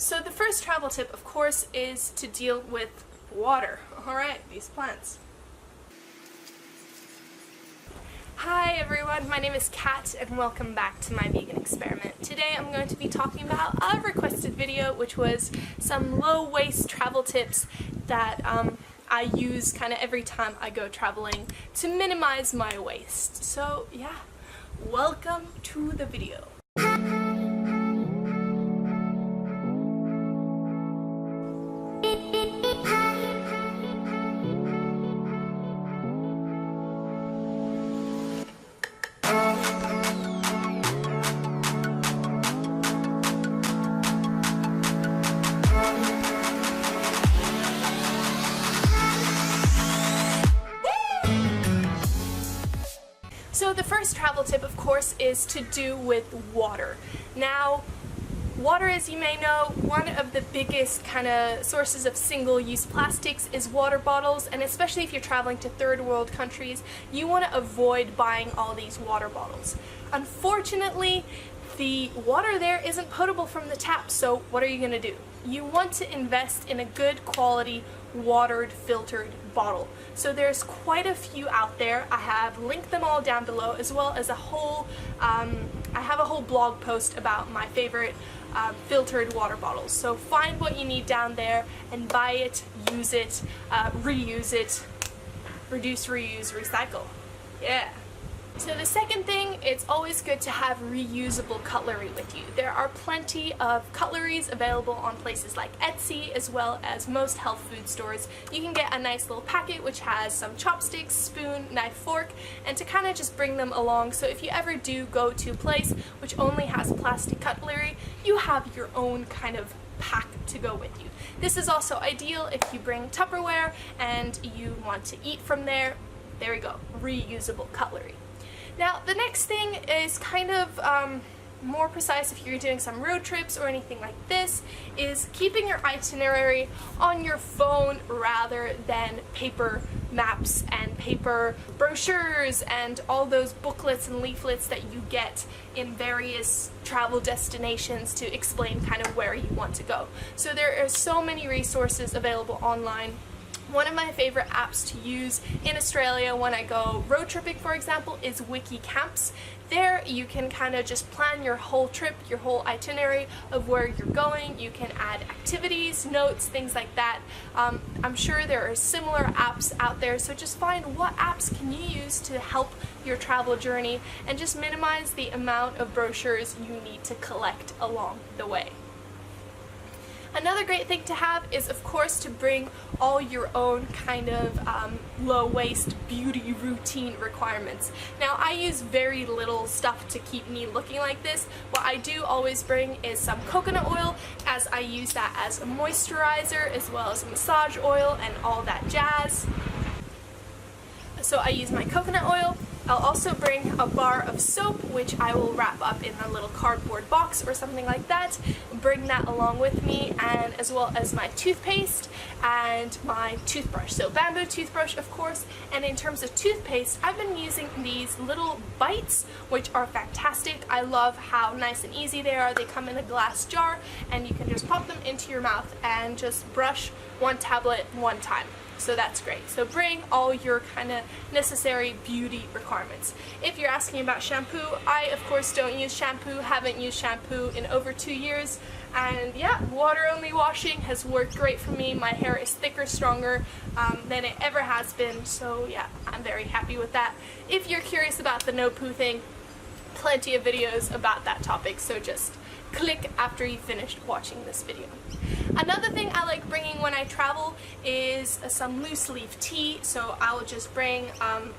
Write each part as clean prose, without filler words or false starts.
So the first travel tip, of course, is to deal with water. Alright, these plants. Hi everyone, my name is Kat and welcome back to my vegan experiment. Today I'm going to be talking about a requested video, which was some low waste travel tips that I use kind of every time I go traveling to minimize my waste. So yeah, welcome to the video. So the first travel tip, of course, is to do with water. Now, water, as you may know, one of the biggest kind of sources of single-use plastics is water bottles, and especially if you're traveling to third world countries, you want to avoid buying all these water bottles. Unfortunately, the water there isn't potable from the tap, so what are you going to do? You want to invest in a good quality watered filtered bottle. So there's quite a few out there. I have linked them all down below, as well as a whole I have a whole blog post about my favorite filtered water bottles. So find what you need down there and buy it, use it, reuse it, reduce, reuse, recycle. Yeah. So the second thing, it's always good to have reusable cutlery with you. There are plenty of cutleries available on places like Etsy, as well as most health food stores. You can get a nice little packet which has some chopsticks, spoon, knife, fork, and to kind of just bring them along, so if you ever do go to a place which only has plastic cutlery, you have your own kind of pack to go with you. This is also ideal if you bring Tupperware and you want to eat from there. There we go, reusable cutlery. Now, the next thing is kind of more precise if you're doing some road trips or anything like this, is keeping your itinerary on your phone rather than paper maps and paper brochures and all those booklets and leaflets that you get in various travel destinations to explain kind of where you want to go. So there are so many resources available online. One of my favorite apps to use in Australia when I go road tripping, for example, is Wiki Camps. There you can kind of just plan your whole trip, your whole itinerary of where you're going. You can add activities, notes, things like that. I'm sure there are similar apps out there, so just find what apps can you use to help your travel journey and just minimize the amount of brochures you need to collect along the way. Another great thing to have is, of course, to bring all your own kind of low-waste beauty routine requirements. Now, I use very little stuff to keep me looking like this. What I do always bring is some coconut oil, as I use that as a moisturizer, as well as massage oil and all that jazz. So I use my coconut oil. I'll also bring a bar of soap, which I will wrap up in a little cardboard box or something like that. Bring that along with me, and as well as my toothpaste and my toothbrush. So bamboo toothbrush, of course. And in terms of toothpaste, I've been using these little bites, which are fantastic. I love how nice and easy they are. They come in a glass jar, and you can just pop them into your mouth and just brush one tablet one time. So that's great. So bring all your kind of necessary beauty requirements. If you're asking about shampoo, I of course don't use shampoo, haven't used shampoo in over 2 years, and yeah, water only washing has worked great for me. My hair is thicker, stronger than it ever has been, so yeah, I'm very happy with that. If you're curious about the no poo thing, plenty of videos about that topic, so just click after you finished watching this video. Another thing I like bringing when I travel is some loose leaf tea, so I'll just bring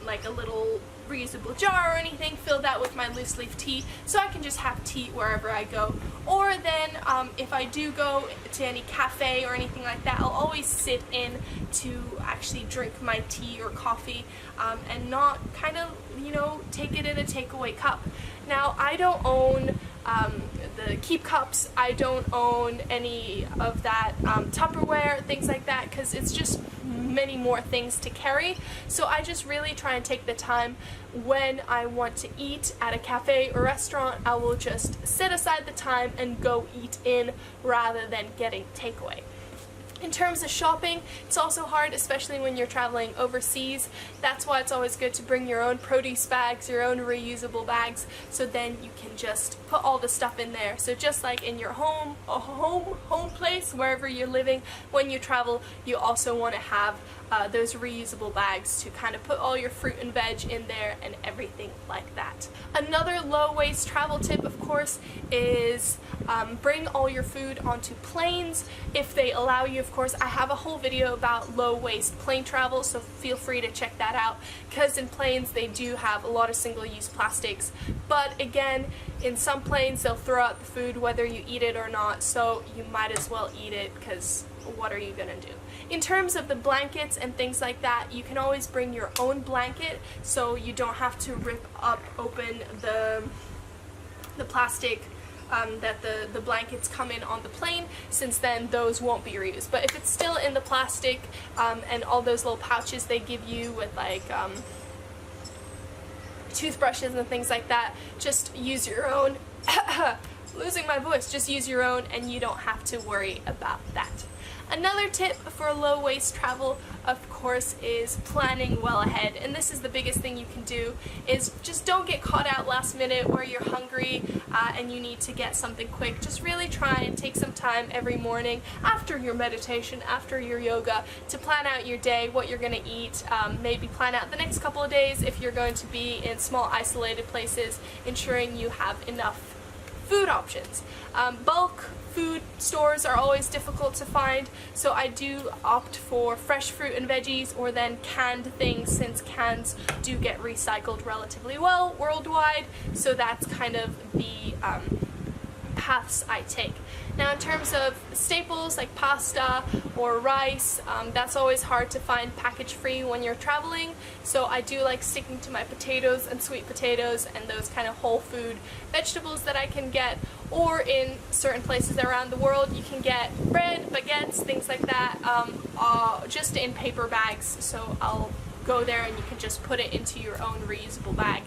like a little reusable jar or anything, fill that with my loose leaf tea, so I can just have tea wherever I go. Or then if I do go to any cafe or anything like that, I'll always sit in to actually drink my tea or coffee and not kind of, you know, take it in a takeaway cup. Now, I don't own the keep cups. I don't own any of that Tupperware, things like that, because it's just many more things to carry. So I just really try and take the time when I want to eat at a cafe or restaurant. I will just set aside the time and go eat in rather than getting takeaway. In terms of shopping, it's also hard, especially when you're traveling overseas. That's why it's always good to bring your own produce bags, your own reusable bags, so then you can just put all the stuff in there. So just like in your home place, wherever you're living, when you travel, you also want to have those reusable bags to kind of put all your fruit and veg in there and everything like that. Another low waste travel tip, of course, is bring all your food onto planes if they allow you. Of course, I have a whole video about low waste plane travel, so feel free to check that out, because in planes they do have a lot of single-use plastics, but again, in some planes they'll throw out the food whether you eat it or not, so you might as well eat it, because what are you gonna do? In terms of the blankets and things like that, you can always bring your own blanket, so you don't have to rip open the plastic that the blankets come in on the plane, since then those won't be reused. But if it's still in the plastic and all those little pouches they give you with like toothbrushes and things like that, just use your own. Losing my voice, just use your own and you don't have to worry about that. Another tip for low waste travel, of course, is planning well ahead, and this is the biggest thing you can do, is just don't get caught out last minute where you're hungry and you need to get something quick. Just really try and take some time every morning after your meditation, after your yoga, to plan out your day, what you're going to eat, maybe plan out the next couple of days if you're going to be in small isolated places, ensuring you have enough food options. Bulk food stores are always difficult to find, so I do opt for fresh fruit and veggies or then canned things, since cans do get recycled relatively well worldwide, so that's kind of the paths I take. Now in terms of staples like pasta or rice, that's always hard to find package free when you're traveling, so I do like sticking to my potatoes and sweet potatoes and those kind of whole food vegetables that I can get. Or in certain places around the world you can get bread, baguettes, things like that, just in paper bags, so I'll go there and you can just put it into your own reusable bag.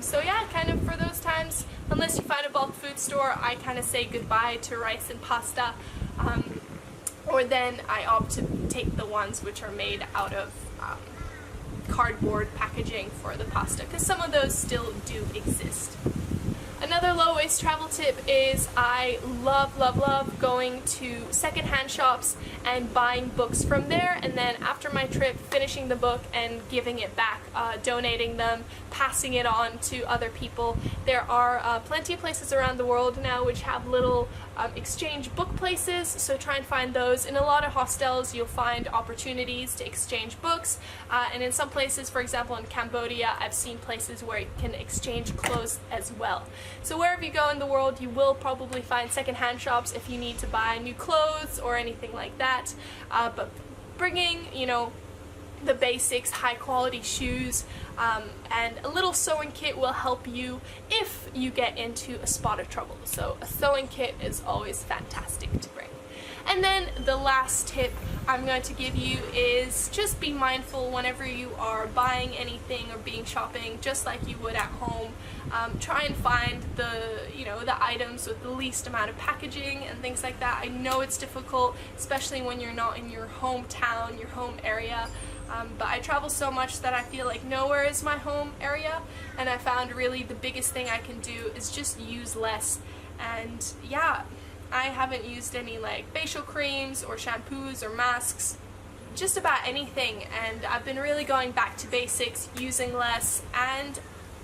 So yeah, kind of for those times, unless you find a bulk food store, I kind of say goodbye to rice and pasta, or then I opt to take the ones which are made out of cardboard packaging for the pasta, because some of those still do exist. Another low waste travel tip is I love going to secondhand shops and buying books from there, and then after my trip finishing the book and giving it back, donating them, passing it on to other people. There are plenty of places around the world now which have little exchange book places, so try and find those. In a lot of hostels you'll find opportunities to exchange books, and in some places, for example in Cambodia, I've seen places where you can exchange clothes as well. So wherever you go in the world, you will probably find secondhand shops if you need to buy new clothes or anything like that, but bringing, you know, the basics, high quality shoes, and a little sewing kit will help you if you get into a spot of trouble. So a sewing kit is always fantastic to bring. And then the last tip I'm going to give you is just be mindful whenever you are buying anything or being shopping, just like you would at home. Try and find the items with the least amount of packaging and things like that. I know it's difficult, especially when you're not in your hometown, your home area. But I travel so much that I feel like nowhere is my home area, and I found really the biggest thing I can do is just use less. And yeah, I haven't used any like facial creams or shampoos or masks, just about anything, and I've been really going back to basics, using less, and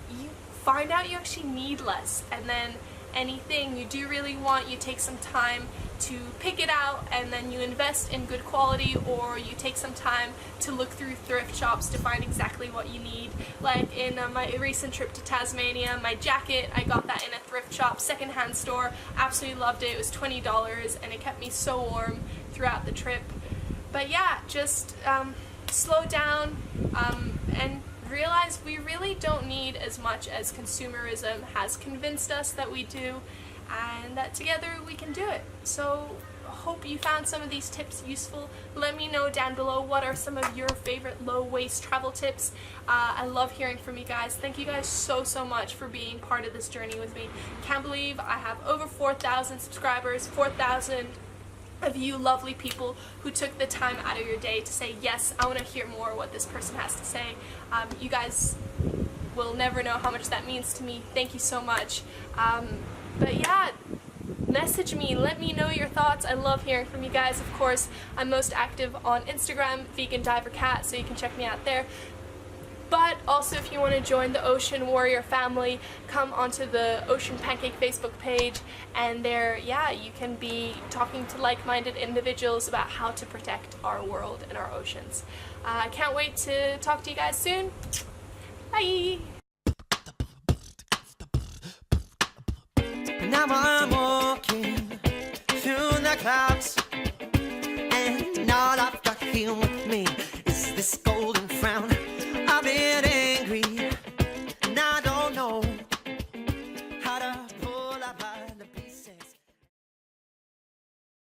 you find out you actually need less. And then anything you do really want, you take some time to pick it out, and then you invest in good quality, or you take some time to look through thrift shops to find exactly what you need. Like in my recent trip to Tasmania, my jacket, I got that in a thrift shop, secondhand store, absolutely loved it. It was $20 and it kept me so warm throughout the trip. But yeah, just slow down and realize we really don't need as much as consumerism has convinced us that we do. and that together we can do it. So hope you found some of these tips useful. Let me know down below what are some of your favorite low waste travel tips. I love hearing from you guys. Thank you guys so much for being part of this journey with me. Can't believe I have over 4,000 subscribers, 4,000 of you lovely people who took the time out of your day to say, yes, I want to hear more what this person has to say. You guys will never know how much that means to me. Thank you so much. But yeah, message me, let me know your thoughts. I love hearing from you guys. Of course, I'm most active on Instagram, Vegan Diver Cat, so you can check me out there. But also, if you want to join the Ocean Warrior family, come onto the Ocean Pancake Facebook page, and there, yeah, you can be talking to like-minded individuals about how to protect our world and our oceans. I can't wait to talk to you guys soon. Bye! Now I'm walking through the clouds, and all I've got here with me is this gold.